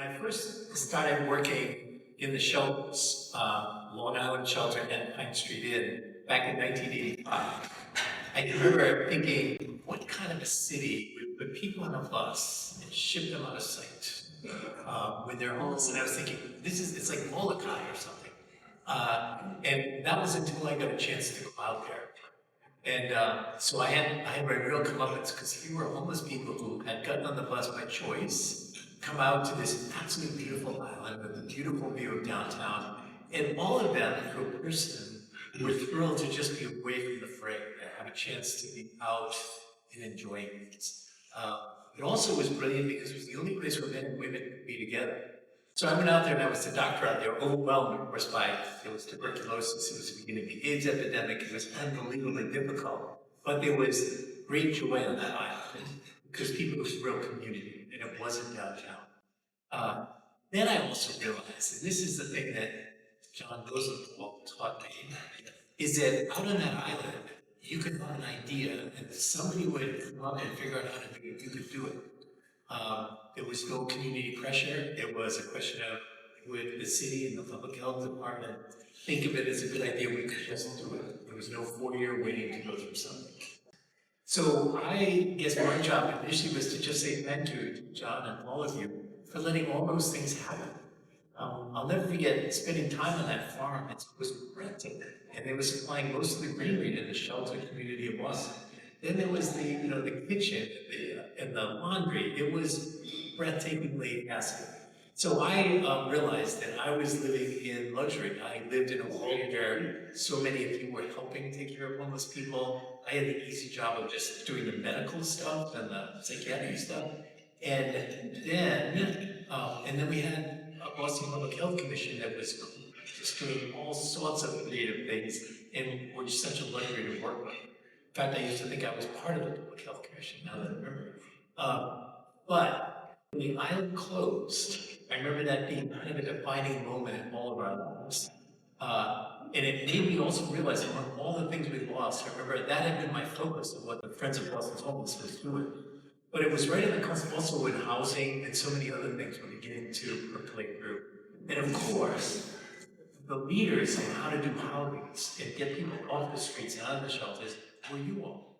I first started working in the shelters, Long Island Shelter and Pine Street Inn, back in 1985, I can remember thinking, what kind of a city would put people on a bus and ship them out of sight when they're homeless? And I was thinking, it's like Molokai or something. And that was until I got a chance to go out there. And so I had my real comeuppance because here were homeless people who had gotten on the bus by choice, come out to this absolutely beautiful island with a beautiful view of downtown, and all of them, to a person, were thrilled to just be away from the fray and have a chance to be out and enjoying things. It also was brilliant because it was the only place where men and women could be together. So I went out there and I was the doctor out there, overwhelmed, of course, by it was tuberculosis, it was the beginning of the AIDS epidemic, it was unbelievably difficult. But there was great joy on that island because people was real community and it wasn't downtown. Then I also realized, and this is the thing that John Rosenthal taught me, is that out on that island, you could have an idea and somebody would come up and figure out how to do it, you could do it. There was no community pressure. It was a question of, would the city and the public health department think of it as a good idea? We could just do it. There was no 4-year waiting to go through something. So I guess my job initially was to just say thank you to John and all of you for letting all those things happen. I'll never forget spending time on that farm. It was breathtaking. And they were supplying most of the greenery to the shelter community of Boston. Then there was the kitchen and the laundry. It was breathtakingly fascinating. So I realized that I was living in luxury. I lived in a world where so many of you were helping take care of homeless people. I had the easy job of just doing the medical stuff and the psychiatric stuff. And then we had a Boston Public Health Commission that was just doing all sorts of creative things and was such a luxury to work with. In fact, I used to think I was part of the Public Health Commission, now that I remember. But when the island closed, I remember that being kind of a defining moment in all of our lives. And it made me also realize that among all the things we lost, I remember that had been my focus of what the Friends of Boston's Homeless was doing. But it was right in the cusp also with housing and so many other things were beginning to percolate through. And of course, the leaders in how to do housing and get people off the streets and out of the shelters were you all.